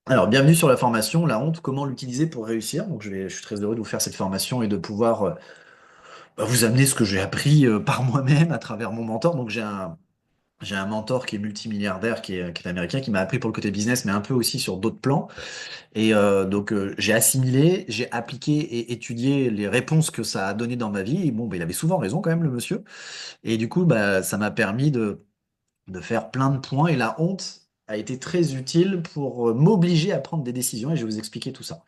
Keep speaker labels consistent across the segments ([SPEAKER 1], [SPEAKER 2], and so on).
[SPEAKER 1] Alors, bienvenue sur la formation, la honte, comment l'utiliser pour réussir. Donc, je suis très heureux de vous faire cette formation et de pouvoir vous amener ce que j'ai appris par moi-même à travers mon mentor. Donc, j'ai un mentor qui est multimilliardaire, qui est américain, qui m'a appris pour le côté business, mais un peu aussi sur d'autres plans. Et j'ai assimilé, j'ai appliqué et étudié les réponses que ça a donné dans ma vie. Et bon, bah, il avait souvent raison quand même, le monsieur. Et du coup, bah, ça m'a permis de faire plein de points et la honte a été très utile pour m'obliger à prendre des décisions et je vais vous expliquer tout ça.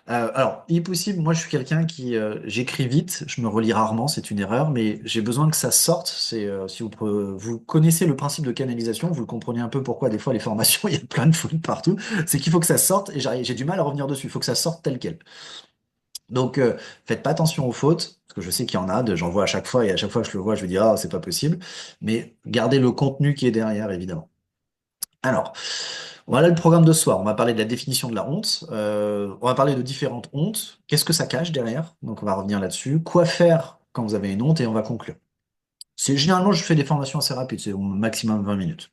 [SPEAKER 1] Alors, il est possible, moi je suis quelqu'un qui j'écris vite, je me relis rarement, c'est une erreur, mais j'ai besoin que ça sorte. Si vous connaissez le principe de canalisation, vous le comprenez un peu pourquoi des fois les formations il y a plein de fautes partout, c'est qu'il faut que ça sorte et j'ai du mal à revenir dessus, il faut que ça sorte tel quel. Donc faites pas attention aux fautes. Parce que je sais qu'il y en a, j'en vois à chaque fois, et à chaque fois que je le vois, je me dis, ah, c'est pas possible. Mais gardez le contenu qui est derrière, évidemment. Alors, voilà le programme de ce soir. On va parler de la définition de la honte. On va parler de différentes hontes. Qu'est-ce que ça cache derrière? Donc, on va revenir là-dessus. Quoi faire quand vous avez une honte et on va conclure. Généralement, je fais des formations assez rapides, c'est au maximum 20 minutes.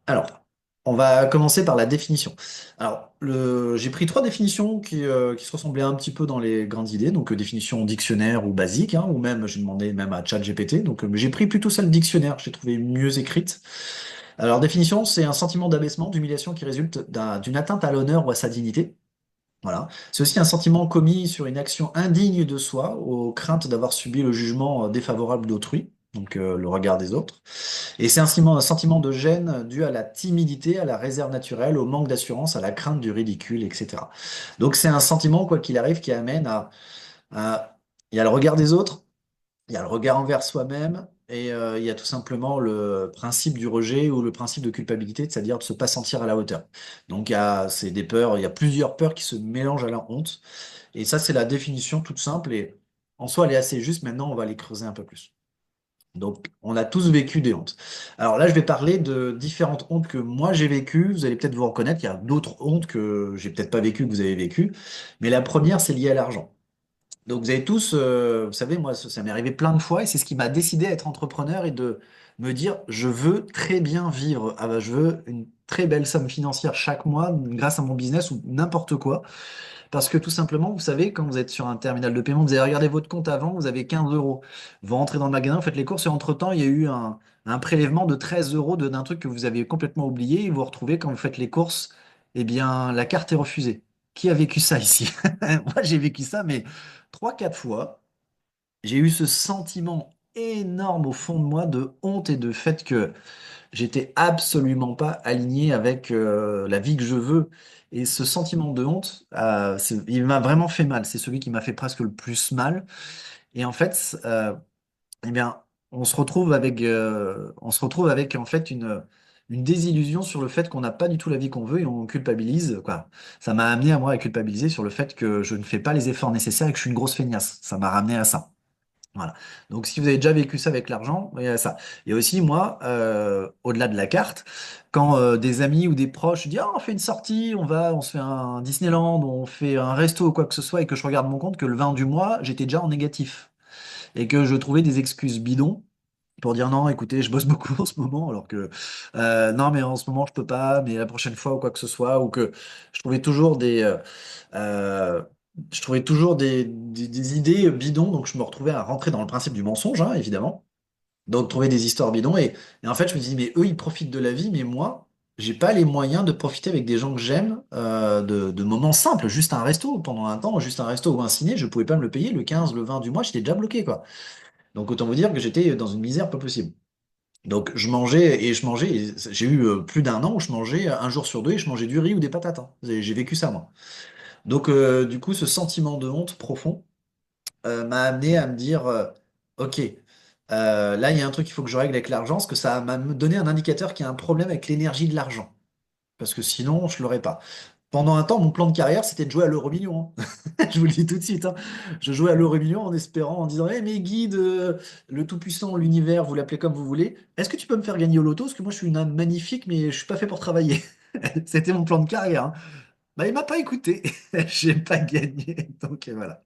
[SPEAKER 1] Alors, on va commencer par la définition. Alors, j'ai pris trois définitions qui se ressemblaient un petit peu dans les grandes idées, donc définition dictionnaire ou basique, hein, ou même, j'ai demandé même à ChatGPT, donc j'ai pris plutôt celle dictionnaire, j'ai trouvé mieux écrite. Alors, définition, c'est un sentiment d'abaissement, d'humiliation qui résulte d'une atteinte à l'honneur ou à sa dignité. Voilà. C'est aussi un sentiment commis sur une action indigne de soi, aux craintes d'avoir subi le jugement défavorable d'autrui, donc le regard des autres. Et c'est un sentiment de gêne dû à la timidité, à la réserve naturelle, au manque d'assurance, à la crainte du ridicule, etc. Donc c'est un sentiment, quoi qu'il arrive, qui amène il y a le regard des autres, il y a le regard envers soi-même, et il y a tout simplement le principe du rejet ou le principe de culpabilité, c'est-à-dire de se pas sentir à la hauteur. Donc c'est des peurs, il y a plusieurs peurs qui se mélangent à la honte. Et ça, c'est la définition toute simple, et en soi, elle est assez juste. Maintenant, on va les creuser un peu plus. Donc, on a tous vécu des hontes. Alors là, je vais parler de différentes hontes que moi j'ai vécues. Vous allez peut-être vous reconnaître. Il y a d'autres hontes que j'ai peut-être pas vécues, que vous avez vécues. Mais la première, c'est lié à l'argent. Donc, vous avez tous, vous savez, moi, ça m'est arrivé plein de fois et c'est ce qui m'a décidé à être entrepreneur et de me dire, je veux très bien vivre. Ah bah, je veux une très belle somme financière chaque mois grâce à mon business ou n'importe quoi. Parce que tout simplement, vous savez, quand vous êtes sur un terminal de paiement, vous avez regardé votre compte avant, vous avez 15 euros. Vous rentrez dans le magasin, vous faites les courses et entre-temps, il y a eu un prélèvement de 13 euros d'un truc que vous aviez complètement oublié et vous vous retrouvez quand vous faites les courses, eh bien, la carte est refusée. Qui a vécu ça ici? Moi, j'ai vécu ça, mais trois, quatre fois. J'ai eu ce sentiment énorme au fond de moi de honte et de fait que j'étais absolument pas aligné avec la vie que je veux. Et ce sentiment de honte, il m'a vraiment fait mal. C'est celui qui m'a fait presque le plus mal. Et en fait, eh bien, on se retrouve avec en fait une désillusion sur le fait qu'on n'a pas du tout la vie qu'on veut et on culpabilise, quoi. Ça m'a amené à moi à culpabiliser sur le fait que je ne fais pas les efforts nécessaires et que je suis une grosse feignasse. Ça m'a ramené à ça. Voilà. Donc, si vous avez déjà vécu ça avec l'argent, il y a ça. Et aussi, moi, au-delà de la carte, quand des amis ou des proches disent, ah, on fait une sortie, on se fait un Disneyland, on fait un resto ou quoi que ce soit, et que je regarde mon compte, que le 20 du mois, j'étais déjà en négatif. Et que je trouvais des excuses bidons pour dire non, écoutez, je bosse beaucoup en ce moment, alors que non, mais en ce moment, je peux pas, mais la prochaine fois ou quoi que ce soit, ou que je trouvais toujours euh, des idées bidons, donc je me retrouvais à rentrer dans le principe du mensonge, hein, évidemment. Donc trouver des histoires bidons et en fait je me dis mais eux ils profitent de la vie mais moi j'ai pas les moyens de profiter avec des gens que j'aime de moments simples, juste un resto pendant un temps, juste un resto ou un ciné, je pouvais pas me le payer le 15, le 20 du mois, j'étais déjà bloqué quoi. Donc autant vous dire que j'étais dans une misère pas possible. Donc je mangeais et j'ai eu plus d'un an où je mangeais un jour sur deux et je mangeais du riz ou des patates, hein. J'ai vécu ça moi. Donc du coup ce sentiment de honte profond m'a amené à me dire, ok, là, il y a un truc qu'il faut que je règle avec l'argent, parce que ça m'a donné un indicateur qu'il y a un problème avec l'énergie de l'argent. Parce que sinon, je l'aurais pas. Pendant un temps, mon plan de carrière, c'était de jouer à l'euro million, hein. Je vous le dis tout de suite, hein. Je jouais à l'euro million en espérant, en disant, eh mais guide, le tout-puissant, l'univers, vous l'appelez comme vous voulez, est-ce que tu peux me faire gagner au loto? Parce que moi, je suis une âme magnifique, mais je suis pas fait pour travailler. C'était mon plan de carrière, hein. Bah, il m'a pas écouté. J'ai pas gagné. Donc voilà.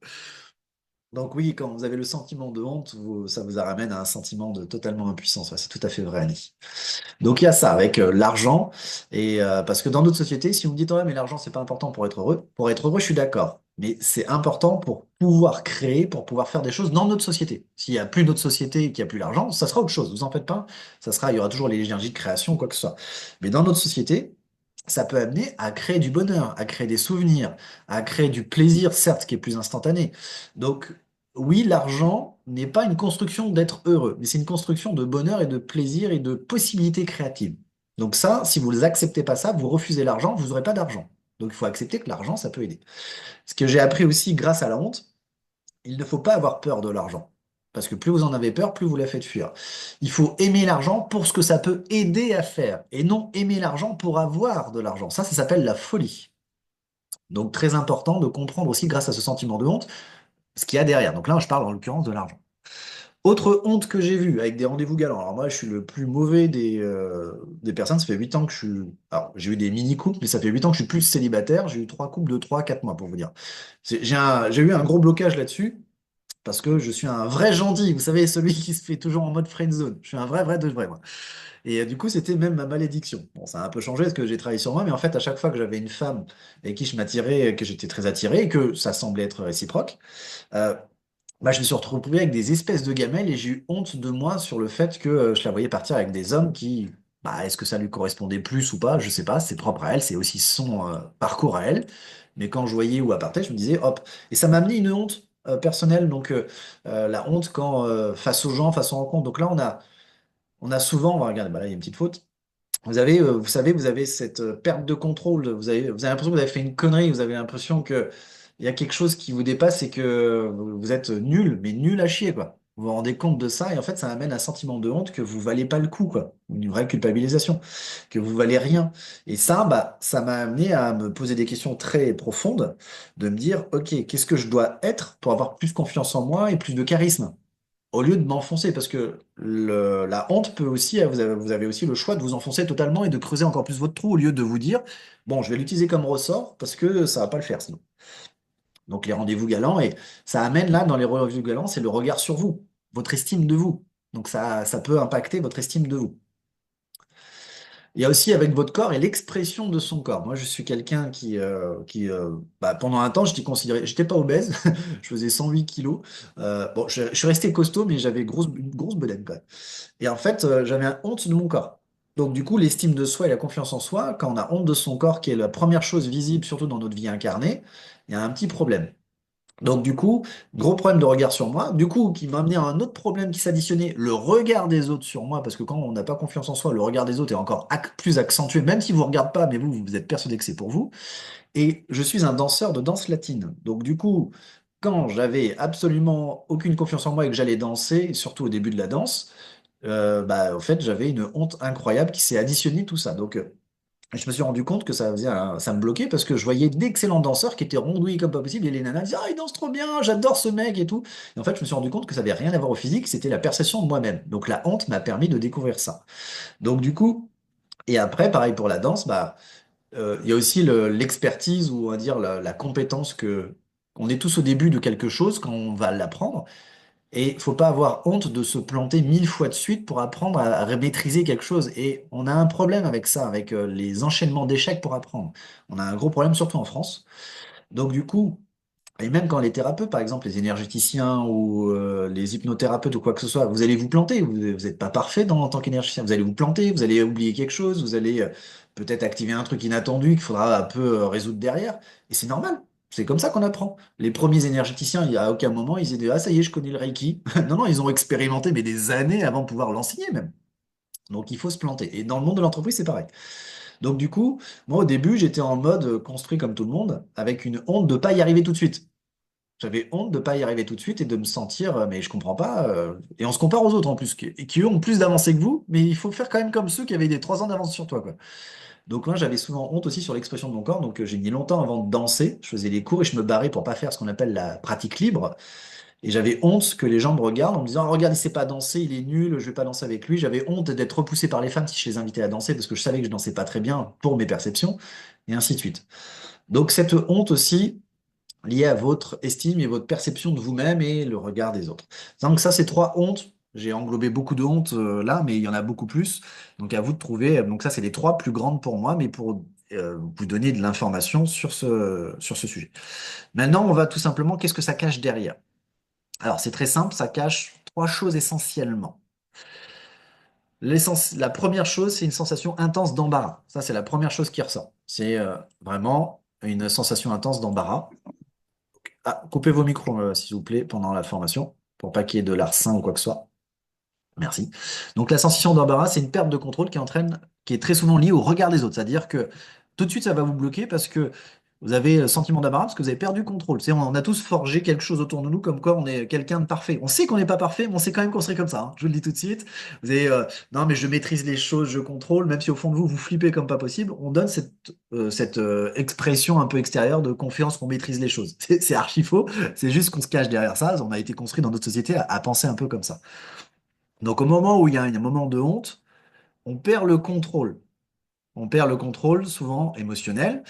[SPEAKER 1] Donc oui, quand vous avez le sentiment de honte, ça vous ramène à un sentiment de totalement impuissance. Ouais, c'est tout à fait vrai, Annie. Donc il y a ça avec l'argent. Et parce que dans notre société, si vous me dites, ouais, mais l'argent, c'est pas important pour être heureux, je suis d'accord. Mais c'est important pour pouvoir créer, pour pouvoir faire des choses dans notre société. S'il y a plus notre société et qu'il n'y a plus l'argent, ça sera autre chose. Vous en faites pas. Il y aura toujours les énergies de création, quoi que ce soit. Mais dans notre société, ça peut amener à créer du bonheur, à créer des souvenirs, à créer du plaisir, certes, qui est plus instantané. Donc, oui, l'argent n'est pas une construction d'être heureux, mais c'est une construction de bonheur et de plaisir et de possibilités créatives. Donc ça, si vous acceptez pas ça, vous refusez l'argent, vous n'aurez pas d'argent. Donc il faut accepter que l'argent, ça peut aider. Ce que j'ai appris aussi grâce à la honte, il ne faut pas avoir peur de l'argent. Parce que plus vous en avez peur, plus vous la faites fuir. Il faut aimer l'argent pour ce que ça peut aider à faire, et non aimer l'argent pour avoir de l'argent. Ça s'appelle la folie. Donc très important de comprendre aussi, grâce à ce sentiment de honte, ce qu'il y a derrière. Donc là, je parle en l'occurrence de l'argent. Autre honte que j'ai vue avec des rendez-vous galants. Alors moi, je suis le plus mauvais des personnes. Ça fait 8 ans que je suis... Alors, j'ai eu des mini-couples, mais ça fait 8 ans que je suis plus célibataire. J'ai eu 3 couples de 3 4 mois, pour vous dire. J'ai eu un gros blocage là-dessus. Parce que je suis un vrai gentil, vous savez, celui qui se fait toujours en mode friend zone. Je suis un vrai, vrai de vrai, moi. Et du coup, c'était même ma malédiction. Bon, ça a un peu changé parce que j'ai travaillé sur moi, mais en fait, à chaque fois que j'avais une femme avec qui je m'attirais, que j'étais très attiré, et que ça semblait être réciproque, euh, bah, je me suis retrouvé avec des espèces de gamelles et j'ai eu honte de moi sur le fait que je la voyais partir avec des hommes qui, bah, est-ce que ça lui correspondait plus ou pas? Je sais pas, c'est propre à elle, c'est aussi son parcours à elle. Mais quand je voyais où elle partait, je me disais, hop. Et ça m'a amené une honte personnelle, donc la honte quand face aux gens, face aux rencontres. Donc là, on a souvent, on va regarder, bah là, il y a une petite faute. Vous savez, vous avez cette perte de contrôle. Vous avez l'impression que vous avez fait une connerie. Vous avez l'impression que il y a quelque chose qui vous dépasse et que vous êtes nul, mais nul à chier, quoi. Vous vous rendez compte de ça et en fait, ça amène un sentiment de honte que vous valez pas le coup, quoi. Une vraie culpabilisation, que vous valez rien. Et ça, bah, ça m'a amené à me poser des questions très profondes, de me dire, OK, qu'est-ce que je dois être pour avoir plus confiance en moi et plus de charisme? Au lieu de m'enfoncer, parce que la honte peut aussi, vous avez aussi le choix de vous enfoncer totalement et de creuser encore plus votre trou au lieu de vous dire, bon, je vais l'utiliser comme ressort parce que ça va pas le faire sinon. Donc les rendez-vous galants, et ça amène là, dans les rendez-vous galants, c'est le regard sur vous, votre estime de vous. Donc ça peut impacter votre estime de vous. Il y a aussi avec votre corps et l'expression de son corps. Moi, je suis quelqu'un bah, pendant un temps, j'étais pas obèse, je faisais 108 kilos. Bon, je suis resté costaud, mais j'avais une grosse bedaine quand même. Et en fait, j'avais honte de mon corps. Donc du coup, l'estime de soi et la confiance en soi, quand on a honte de son corps, qui est la première chose visible, surtout dans notre vie incarnée, il y a un petit problème. Donc du coup, gros problème de regard sur moi, du coup, qui m'a amené à un autre problème qui s'additionnait, le regard des autres sur moi, parce que quand on n'a pas confiance en soi, le regard des autres est encore plus accentué, même s'ils vous regardent pas, mais vous êtes persuadé que c'est pour vous. Et je suis un danseur de danse latine. Donc du coup, quand j'avais absolument aucune confiance en moi et que j'allais danser, surtout au début de la danse, bah, en fait, j'avais une honte incroyable qui s'est additionnée tout ça. Donc, je me suis rendu compte que ça me bloquait parce que je voyais d'excellents danseurs qui étaient rondouillis comme pas possible et les nanas disaient, ah, il danse trop bien, j'adore ce mec et tout. Et en fait, je me suis rendu compte que ça n'avait rien à voir au physique, c'était la perception de moi-même. Donc, la honte m'a permis de découvrir ça. Donc, du coup, et après, pareil pour la danse, bah, il y a aussi l'expertise ou on va dire la compétence que on est tous au début de quelque chose quand on va l'apprendre. Et il faut pas avoir honte de se planter 1000 fois de suite pour apprendre à maîtriser quelque chose. Et on a un problème avec ça, avec les enchaînements d'échecs pour apprendre. On a un gros problème, surtout en France. Donc du coup, et même quand les thérapeutes, par exemple les énergéticiens ou les hypnothérapeutes ou quoi que ce soit, vous allez vous planter. Vous n'êtes pas parfait en tant qu'énergéticien. Vous allez vous planter, vous allez oublier quelque chose, vous allez peut-être activer un truc inattendu qu'il faudra un peu résoudre derrière. Et c'est normal. C'est comme ça qu'on apprend. Les premiers énergéticiens, il y a aucun moment, ils étaient, ah, ça y est, je connais le Reiki. Non, non, ils ont expérimenté, mais des années avant de pouvoir l'enseigner même. Donc il faut se planter. Et dans le monde de l'entreprise, c'est pareil. Donc du coup, moi au début, j'étais en mode construit comme tout le monde, avec une honte de pas y arriver tout de suite. J'avais honte de pas y arriver tout de suite et de me sentir, mais je comprends pas. Et on se compare aux autres en plus, qui eux ont plus d'avancées que vous, mais il faut faire quand même comme ceux qui avaient des 3 ans d'avance sur toi, quoi. Donc moi, j'avais souvent honte aussi sur l'expression de mon corps, donc j'ai mis longtemps avant de danser. Je faisais les cours et je me barrais pour pas faire ce qu'on appelle la pratique libre. Et j'avais honte que les gens me regardent en me disant, ah, regarde, il sait pas danser, il est nul, je vais pas danser avec lui. J'avais honte d'être repoussé par les femmes si je les invitais à danser parce que je savais que je dansais pas très bien pour mes perceptions, et ainsi de suite. Donc cette honte aussi. liées à votre estime et votre perception de vous-même et le regard des autres. Donc ça, c'est trois hontes. J'ai englobé beaucoup de hontes là, mais il y en a beaucoup plus. Donc à vous de trouver. Donc ça, c'est les trois plus grandes pour moi, mais pour vous donner de l'information sur ce sujet. Maintenant, on va tout simplement, qu'est-ce que ça cache derrière? Alors c'est très simple, ça cache trois choses essentiellement. La première chose, c'est une sensation intense d'embarras. Ça, c'est la première chose qui ressort. C'est vraiment une sensation intense d'embarras. Ah, coupez vos micros, s'il vous plaît, pendant la formation, pour pas qu'il y ait de larcin ou quoi que ce soit. Merci. Donc la sensation d'embarras, c'est une perte de contrôle qui est très souvent liée au regard des autres. C'est-à-dire que tout de suite, ça va vous bloquer parce que vous avez le sentiment d'embarras parce que vous avez perdu le contrôle. On a tous forgé quelque chose autour de nous comme quoi on est quelqu'un de parfait. On sait qu'on n'est pas parfait, mais on sait quand même qu'on serait comme ça, hein. Je vous le dis tout de suite. Vous avez, non, mais je maîtrise les choses, je contrôle, même si au fond de vous, vous flippez comme pas possible. On donne cette expression un peu extérieure de confiance qu'on maîtrise les choses. C'est archi faux. C'est juste qu'on se cache derrière ça. On a été construit dans notre société à penser un peu comme ça. Donc au moment où il y a un moment de honte, on perd le contrôle. On perd le contrôle, souvent émotionnel,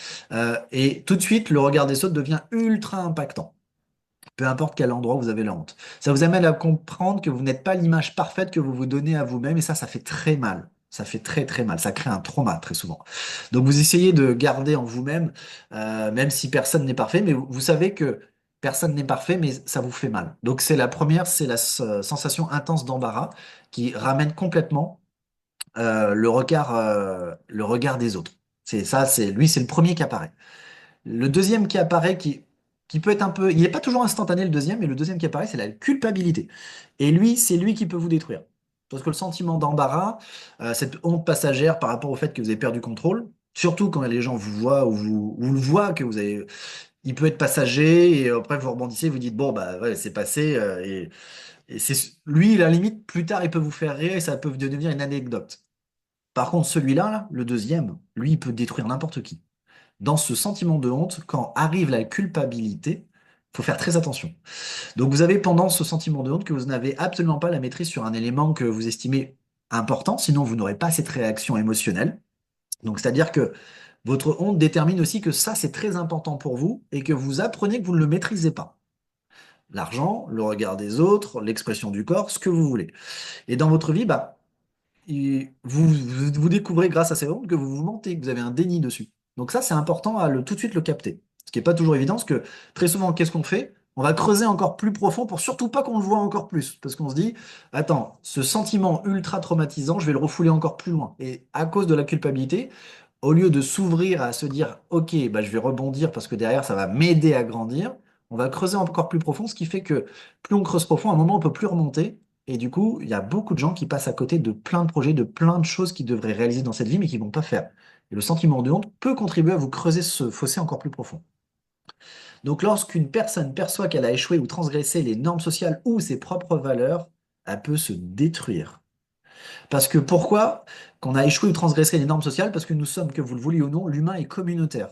[SPEAKER 1] et tout de suite, le regard des autres devient ultra impactant. Peu importe quel endroit vous avez la honte. Ça vous amène à comprendre que vous n'êtes pas l'image parfaite que vous vous donnez à vous-même, et ça fait très mal. Ça fait très très mal. Ça crée un trauma très souvent. Donc vous essayez de garder en vous-même, même si personne n'est parfait, mais vous savez que personne n'est parfait, mais ça vous fait mal. Donc c'est la première, c'est la sensation intense d'embarras qui ramène complètement le regard des autres. C'est ça, c'est le premier qui apparaît. Le deuxième qui apparaît, qui peut être un peu, il n'est pas toujours instantané le deuxième, mais le deuxième qui apparaît, c'est la culpabilité. Et lui, c'est lui qui peut vous détruire. Parce que le sentiment d'embarras, cette honte passagère par rapport au fait que vous avez perdu contrôle, surtout quand les gens vous voient ou le voient que vous avez, il peut être passager et après vous rebondissez, vous dites bon bah ouais c'est passé et c'est lui à la limite plus tard il peut vous faire rire et ça peut devenir une anecdote. Par contre, celui-là, là, le deuxième, lui, il peut détruire n'importe qui. Dans ce sentiment de honte, quand arrive la culpabilité, il faut faire très attention. Donc, vous avez pendant ce sentiment de honte que vous n'avez absolument pas la maîtrise sur un élément que vous estimez important, sinon vous n'aurez pas cette réaction émotionnelle. Donc, c'est-à-dire que votre honte détermine aussi que ça, c'est très important pour vous et que vous apprenez que vous ne le maîtrisez pas. L'argent, le regard des autres, l'expression du corps, ce que vous voulez. Et dans votre vie, bah, vous découvrez grâce à ces hontes que vous vous mentez, que vous avez un déni dessus. Donc ça, c'est important à tout de suite le capter. Ce qui n'est pas toujours évident, parce que très souvent, qu'est-ce qu'on fait? On va creuser encore plus profond pour surtout pas qu'on le voit encore plus. Parce qu'on se dit, attends, ce sentiment ultra traumatisant, je vais le refouler encore plus loin. Et à cause de la culpabilité, au lieu de s'ouvrir à se dire, ok, bah, je vais rebondir parce que derrière, ça va m'aider à grandir, on va creuser encore plus profond, ce qui fait que plus on creuse profond, à un moment, on peut plus remonter. Et du coup, il y a beaucoup de gens qui passent à côté de plein de projets, de plein de choses qu'ils devraient réaliser dans cette vie, mais qui vont pas faire. Et le sentiment de honte peut contribuer à vous creuser ce fossé encore plus profond. Donc, lorsqu'une personne perçoit qu'elle a échoué ou transgressé les normes sociales ou ses propres valeurs, elle peut se détruire. Parce que pourquoi qu'on a échoué ou transgressé les normes sociales? Parce que nous sommes, que vous le vouliez ou non, l'humain est communautaire.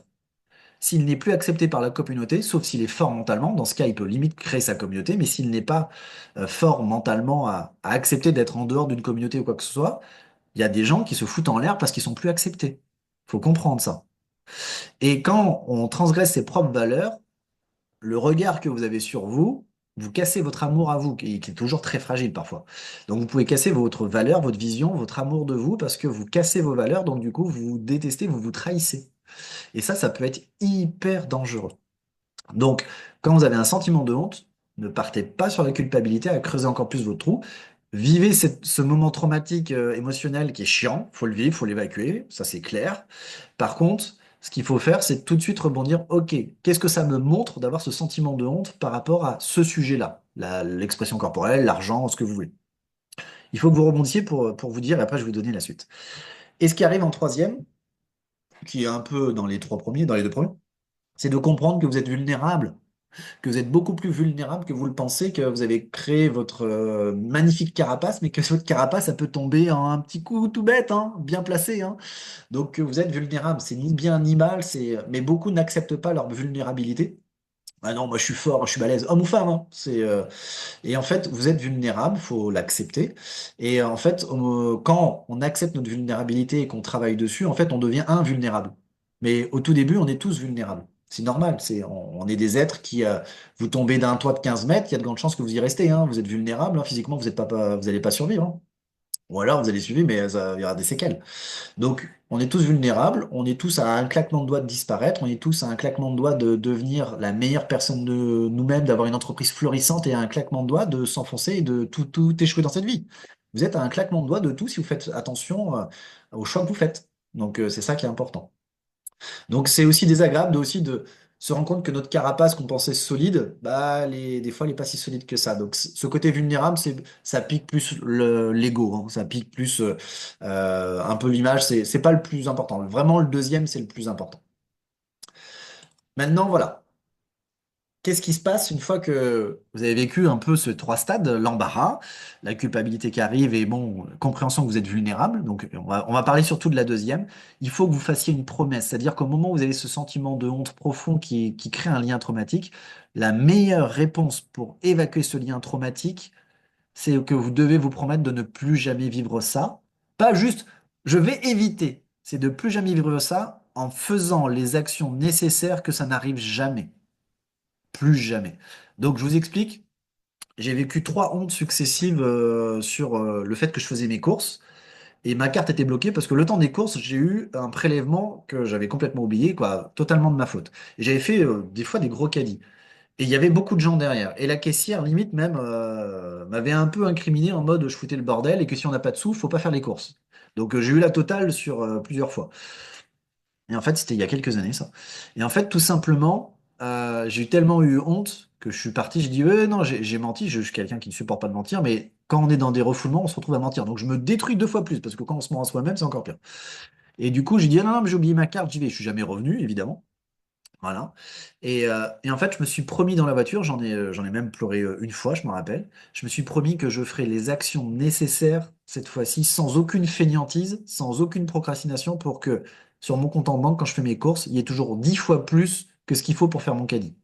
[SPEAKER 1] S'il n'est plus accepté par la communauté, sauf s'il est fort mentalement, dans ce cas, il peut limite créer sa communauté, mais s'il n'est pas fort mentalement à accepter d'être en dehors d'une communauté ou quoi que ce soit, il y a des gens qui se foutent en l'air parce qu'ils sont plus acceptés. Faut comprendre ça. Et quand on transgresse ses propres valeurs, le regard que vous avez sur vous, vous cassez votre amour à vous, qui est toujours très fragile parfois. Donc vous pouvez casser votre valeur, votre vision, votre amour de vous, parce que vous cassez vos valeurs, donc du coup vous vous détestez, vous vous trahissez. Et ça peut être hyper dangereux. Donc, quand vous avez un sentiment de honte, ne partez pas sur la culpabilité à creuser encore plus votre trou. Vivez ce moment traumatique émotionnel qui est chiant, faut le vivre, faut l'évacuer, ça c'est clair. Par contre, ce qu'il faut faire, c'est tout de suite rebondir, ok, qu'est-ce que ça me montre d'avoir ce sentiment de honte par rapport à ce sujet-là, l'expression corporelle, l'argent, ce que vous voulez. Il faut que vous rebondissiez pour vous dire, et après je vais vous donner la suite. Et ce qui arrive en troisième, qui est un peu dans les trois premiers, dans les deux premiers, c'est de comprendre que vous êtes vulnérable, que vous êtes beaucoup plus vulnérable que vous le pensez, que vous avez créé votre magnifique carapace, mais que votre carapace, ça peut tomber en un petit coup tout bête, hein, bien placé, hein. Donc vous êtes vulnérable, c'est ni bien ni mal, mais beaucoup n'acceptent pas leur vulnérabilité. Ah non, moi je suis fort, je suis balèze, homme ou femme, hein. Et en fait, vous êtes vulnérable, faut l'accepter. Et en fait, quand on accepte notre vulnérabilité et qu'on travaille dessus, en fait, on devient invulnérable. Mais au tout début, on est tous vulnérables. C'est normal. On est des êtres qui, vous tombez d'un toit de 15 mètres, il y a de grandes chances que vous y restez, hein. Vous êtes vulnérable, hein. Physiquement, vous n'allez pas survivre, hein. Ou alors vous allez survivre, mais il y aura des séquelles. Donc, on est tous vulnérables, on est tous à un claquement de doigts de disparaître, on est tous à un claquement de doigts de devenir la meilleure personne de nous-mêmes, d'avoir une entreprise florissante et à un claquement de doigts de s'enfoncer et de tout échouer dans cette vie. Vous êtes à un claquement de doigts de tout si vous faites attention, aux choix que vous faites. Donc, c'est ça qui est important. Donc c'est aussi désagréable de se rendre compte que notre carapace qu'on pensait solide, bah des fois elle n'est pas si solide que ça. Donc ce côté vulnérable, ça pique plus l'ego, hein. Ça pique plus un peu l'image. C'est pas le plus important. Vraiment le deuxième, c'est le plus important. Maintenant voilà. Qu'est-ce qui se passe une fois que vous avez vécu un peu ces trois stades, l'embarras, la culpabilité qui arrive et bon, compréhension que vous êtes vulnérable. Donc, on va parler surtout de la deuxième. Il faut que vous fassiez une promesse. C'est-à-dire qu'au moment où vous avez ce sentiment de honte profond qui crée un lien traumatique, la meilleure réponse pour évacuer ce lien traumatique, c'est que vous devez vous promettre de ne plus jamais vivre ça. Pas juste, je vais éviter. C'est de plus jamais vivre ça en faisant les actions nécessaires que ça n'arrive jamais. Plus jamais. Donc, je vous explique. J'ai vécu trois hontes successives sur le fait que je faisais mes courses et ma carte était bloquée parce que le temps des courses, j'ai eu un prélèvement que j'avais complètement oublié, quoi, totalement de ma faute. Et j'avais fait des fois des gros caddies. Et il y avait beaucoup de gens derrière. Et la caissière, limite même, m'avait un peu incriminé en mode je foutais le bordel et que si on n'a pas de sous, faut pas faire les courses. Donc j'ai eu la totale sur plusieurs fois. Et en fait, c'était il y a quelques années, ça. Et en fait, tout simplement, j'ai tellement eu honte que je suis parti. Je dis, non, j'ai menti. Je suis quelqu'un qui ne supporte pas de mentir. Mais quand on est dans des refoulements, on se retrouve à mentir. Donc, je me détruis deux fois plus parce que quand on se ment à soi-même, c'est encore pire. Et du coup, j'ai dit, ah, non, non, mais j'ai oublié ma carte, j'y vais. Je suis jamais revenu, évidemment. Voilà. Et en fait, je me suis promis dans la voiture, j'en ai même pleuré une fois, je me rappelle. Je me suis promis que je ferais les actions nécessaires cette fois-ci, sans aucune fainéantise, sans aucune procrastination, pour que sur mon compte en banque, quand je fais mes courses, il y ait toujours 10 fois plus que ce qu'il faut pour faire mon caddie.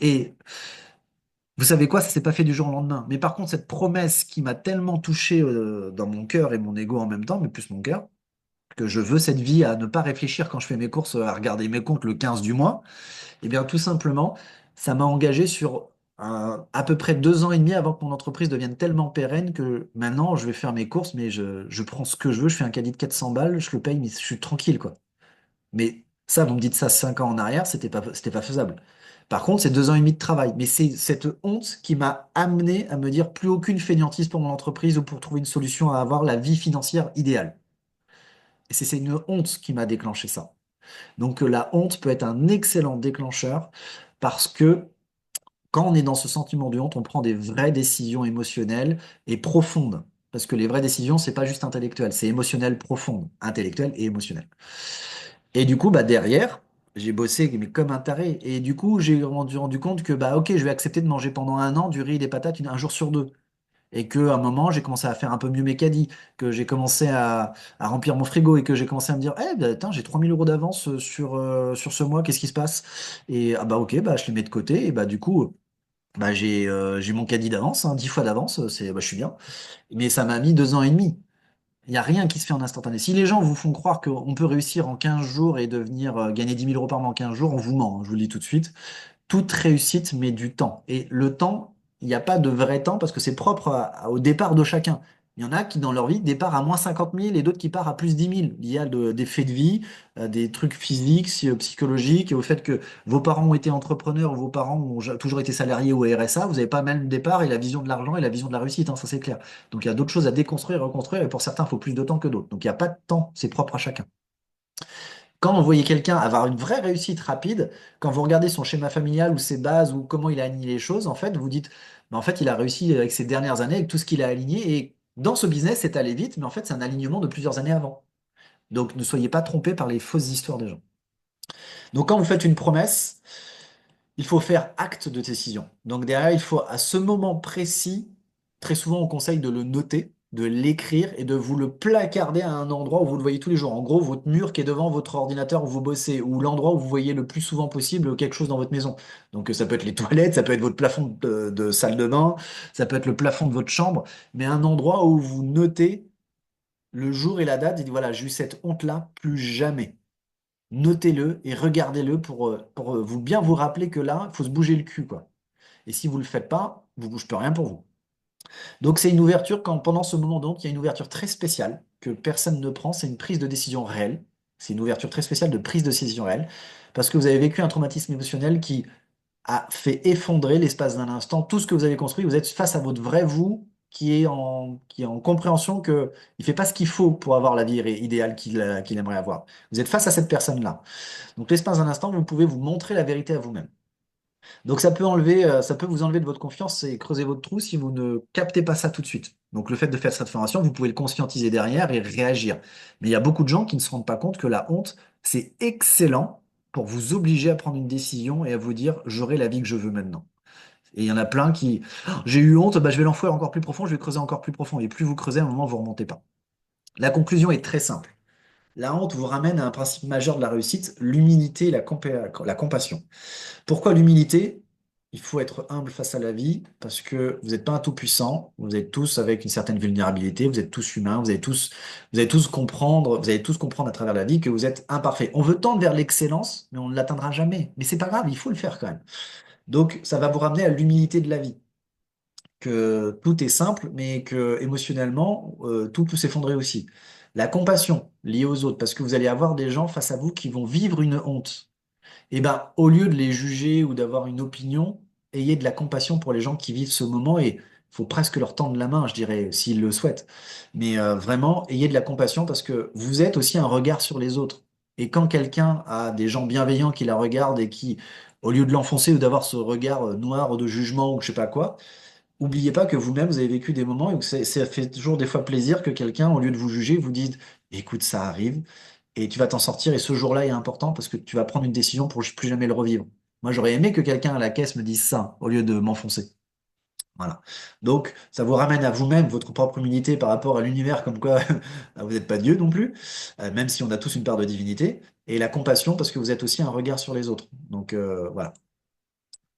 [SPEAKER 1] Et vous savez quoi, ça s'est pas fait du jour au lendemain. Mais par contre, cette promesse qui m'a tellement touché dans mon cœur et mon ego en même temps, mais plus mon cœur, que je veux cette vie à ne pas réfléchir quand je fais mes courses, à regarder mes comptes le 15 du mois. Eh bien, tout simplement, ça m'a engagé sur à peu près 2 ans et demi avant que mon entreprise devienne tellement pérenne que maintenant, je vais faire mes courses, mais je prends ce que je veux, je fais un caddie de 400 balles, je le paye, mais je suis tranquille, quoi. Mais ça, vous me dites ça 5 ans en arrière, c'était pas faisable. Par contre, c'est 2 ans et demi de travail. Mais c'est cette honte qui m'a amené à me dire plus aucune fainéantise pour mon entreprise ou pour trouver une solution à avoir la vie financière idéale. Et c'est une honte qui m'a déclenché ça. Donc la honte peut être un excellent déclencheur parce que quand on est dans ce sentiment de honte, on prend des vraies décisions émotionnelles et profondes. Parce que les vraies décisions, c'est pas juste intellectuel, c'est émotionnel profond, intellectuel et émotionnel. Et du coup, bah derrière, j'ai bossé mais comme un taré. Et du coup, j'ai rendu compte que bah ok, je vais accepter de manger pendant un an du riz et des patates un jour sur deux. Et qu'à un moment, j'ai commencé à faire un peu mieux mes caddies, que j'ai commencé à remplir mon frigo et que j'ai commencé à me dire, eh ben, attends, j'ai 3 000 € d'avance sur ce mois, qu'est-ce qui se passe? Et ah bah ok, bah je les mets de côté, et bah du coup, bah j'ai mon caddie d'avance, hein, 10 fois d'avance, je suis bien. Mais ça m'a mis 2 ans et demi. Il n'y a rien qui se fait en instantané. Si les gens vous font croire qu'on peut réussir en 15 jours et devenir gagner 10 000 € par mois en 15 jours, on vous ment, hein, je vous le dis tout de suite. Toute réussite met du temps. Et le temps, il n'y a pas de vrai temps parce que c'est propre au départ de chacun. Il y en a qui, dans leur vie, départent à moins 50 000 et d'autres qui partent à plus 10 000. Il y a des faits de vie, des trucs physiques, psychologiques, et au fait que vos parents ont été entrepreneurs, ou vos parents ont toujours été salariés ou RSA, vous n'avez pas le même départ et la vision de l'argent et la vision de la réussite, hein, ça c'est clair. Donc il y a d'autres choses à déconstruire, reconstruire, et pour certains, il faut plus de temps que d'autres. Donc il n'y a pas de temps, c'est propre à chacun. Quand vous voyez quelqu'un avoir une vraie réussite rapide, quand vous regardez son schéma familial ou ses bases ou comment il a aligné les choses, en fait, vous dites, en fait, il a réussi avec ses dernières années, avec tout ce qu'il a aligné. Et dans ce business, c'est allé vite, mais en fait, c'est un alignement de plusieurs années avant. Donc, ne soyez pas trompés par les fausses histoires des gens. Donc, quand vous faites une promesse, il faut faire acte de décision. Donc derrière, il faut à ce moment précis, très souvent on conseille de le noter, de l'écrire et de vous le placarder à un endroit où vous le voyez tous les jours. En gros, votre mur qui est devant votre ordinateur où vous bossez, ou l'endroit où vous voyez le plus souvent possible quelque chose dans votre maison. Donc ça peut être les toilettes, ça peut être votre plafond de salle de bain, ça peut être le plafond de votre chambre, mais un endroit où vous notez le jour et la date et dites voilà, j'ai eu cette honte-là, plus jamais. notez-le et regardez-le pour vous bien vous rappeler que là, il faut se bouger le cul, quoi. Et si vous ne le faites pas, je peux rien pour vous. Donc c'est une ouverture, quand pendant ce moment donc, il y a une ouverture très spéciale que personne ne prend, c'est une prise de décision réelle. C'est une ouverture très spéciale de prise de décision réelle, parce que vous avez vécu un traumatisme émotionnel qui a fait effondrer l'espace d'un instant tout ce que vous avez construit. Vous êtes face à votre vrai vous qui est en compréhension que il fait pas ce qu'il faut pour avoir la vie idéale qu'il aimerait avoir. Vous êtes face à cette personne-là. Donc l'espace d'un instant, vous pouvez vous montrer la vérité à vous-même. Donc ça peut vous enlever de votre confiance et creuser votre trou si vous ne captez pas ça tout de suite. Donc le fait de faire cette formation, vous pouvez le conscientiser derrière et réagir. Mais il y a beaucoup de gens qui ne se rendent pas compte que la honte, c'est excellent pour vous obliger à prendre une décision et à vous dire j'aurai la vie que je veux maintenant. Et il y en a plein qui, oh, j'ai eu honte, bah, je vais l'enfouir encore plus profond, je vais creuser encore plus profond. Et plus vous creusez, à un moment, vous remontez pas. La conclusion est très simple. La honte vous ramène à un principe majeur de la réussite, l'humilité et la compassion. Pourquoi l'humilité? Il faut être humble face à la vie parce que vous n'êtes pas un tout-puissant. Vous êtes tous avec une certaine vulnérabilité. Vous êtes tous humains. Vous allez tous comprendre à travers la vie que vous êtes imparfait. On veut tendre vers l'excellence, mais on ne l'atteindra jamais. Mais c'est pas grave, il faut le faire quand même. Donc, ça va vous ramener à l'humilité de la vie, que tout est simple, mais que émotionnellement, tout peut s'effondrer aussi. La compassion liée aux autres, parce que vous allez avoir des gens face à vous qui vont vivre une honte. Eh ben, au lieu de les juger ou d'avoir une opinion, ayez de la compassion pour les gens qui vivent ce moment et il faut presque leur tendre la main, je dirais, s'ils le souhaitent. Mais vraiment, ayez de la compassion parce que vous êtes aussi un regard sur les autres. Et quand quelqu'un a des gens bienveillants qui la regardent et qui, au lieu de l'enfoncer ou d'avoir ce regard noir de jugement ou je sais pas quoi, oubliez pas que vous-même, vous avez vécu des moments où ça fait toujours des fois plaisir que quelqu'un, au lieu de vous juger, vous dise, écoute, ça arrive et tu vas t'en sortir et ce jour-là est important parce que tu vas prendre une décision pour plus jamais le revivre. Moi, j'aurais aimé que quelqu'un à la caisse me dise ça au lieu de m'enfoncer. Voilà. Donc, ça vous ramène à vous-même, votre propre humilité par rapport à l'univers, comme quoi vous n'êtes pas Dieu non plus, même si on a tous une part de divinité, et la compassion parce que vous êtes aussi un regard sur les autres. Donc, voilà.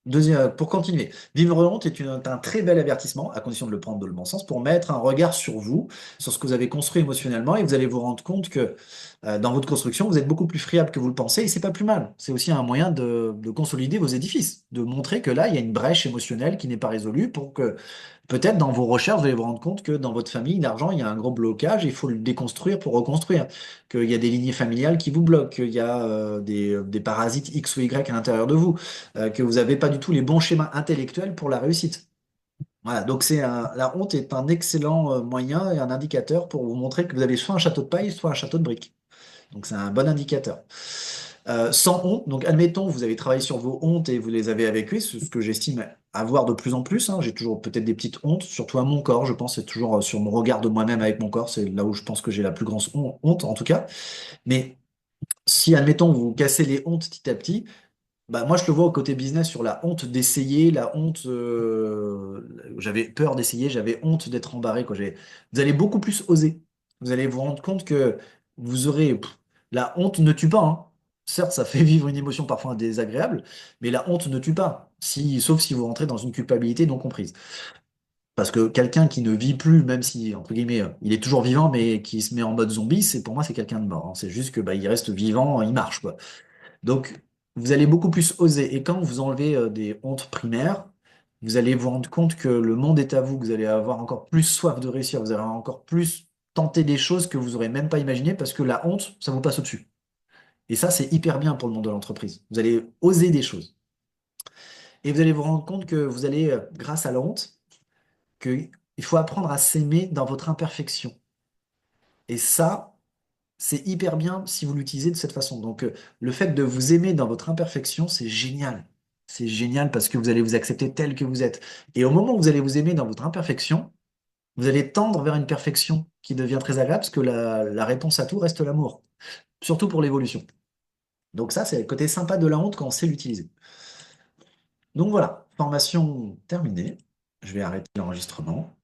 [SPEAKER 1] Deuxième, pour continuer, vivre honte est un très bel avertissement, à condition de le prendre dans le bon sens, pour mettre un regard sur vous, sur ce que vous avez construit émotionnellement, et vous allez vous rendre compte que dans votre construction, vous êtes beaucoup plus friable que vous le pensez, et c'est pas plus mal. C'est aussi un moyen de consolider vos édifices, de montrer que là, il y a une brèche émotionnelle qui n'est pas résolue pour que peut-être dans vos recherches, vous allez vous rendre compte que dans votre famille, l'argent, il y a un gros blocage, il faut le déconstruire pour reconstruire, qu'il y a des lignées familiales qui vous bloquent, qu'il y a des parasites X ou Y à l'intérieur de vous, que vous n'avez pas du tout les bons schémas intellectuels pour la réussite. Voilà, donc la honte est un excellent moyen et un indicateur pour vous montrer que vous avez soit un château de paille, soit un château de briques. Donc c'est un bon indicateur. Sans honte, donc admettons, vous avez travaillé sur vos hontes et vous les avez évacuées, c'est ce que j'estime avoir de plus en plus, hein. J'ai toujours peut-être des petites hontes, surtout à mon corps, je pense, c'est toujours sur mon regard de moi-même avec mon corps, c'est là où je pense que j'ai la plus grande honte en tout cas. Mais si, admettons, vous cassez les hontes petit à petit, bah moi je le vois au côté business sur la honte d'essayer, la honte, j'avais peur d'essayer, j'avais honte d'être embarré, quoi. Vous allez beaucoup plus oser. Vous allez vous rendre compte que vous aurez, la honte ne tue pas, hein. Certes, ça fait vivre une émotion parfois désagréable, mais la honte ne tue pas, sauf si vous rentrez dans une culpabilité non comprise. Parce que quelqu'un qui ne vit plus, même si, entre guillemets, il est toujours vivant, mais qui se met en mode zombie, pour moi, c'est quelqu'un de mort, hein. C'est juste que, bah, il reste vivant, il marche, quoi. Donc, vous allez beaucoup plus oser. Et quand vous enlevez des hontes primaires, vous allez vous rendre compte que le monde est à vous, que vous allez avoir encore plus soif de réussir, vous allez encore plus tenter des choses que vous aurez même pas imaginées parce que la honte, ça vous passe au-dessus. Et ça, c'est hyper bien pour le monde de l'entreprise. Vous allez oser des choses. Et vous allez vous rendre compte que vous allez, grâce à la honte, qu'il faut apprendre à s'aimer dans votre imperfection. Et ça, c'est hyper bien si vous l'utilisez de cette façon. Donc, le fait de vous aimer dans votre imperfection, c'est génial. C'est génial parce que vous allez vous accepter tel que vous êtes. Et au moment où vous allez vous aimer dans votre imperfection, vous allez tendre vers une perfection qui devient très agréable parce que la réponse à tout reste l'amour, surtout pour l'évolution. Donc ça, c'est le côté sympa de la honte quand on sait l'utiliser. Donc voilà, formation terminée. Je vais arrêter l'enregistrement.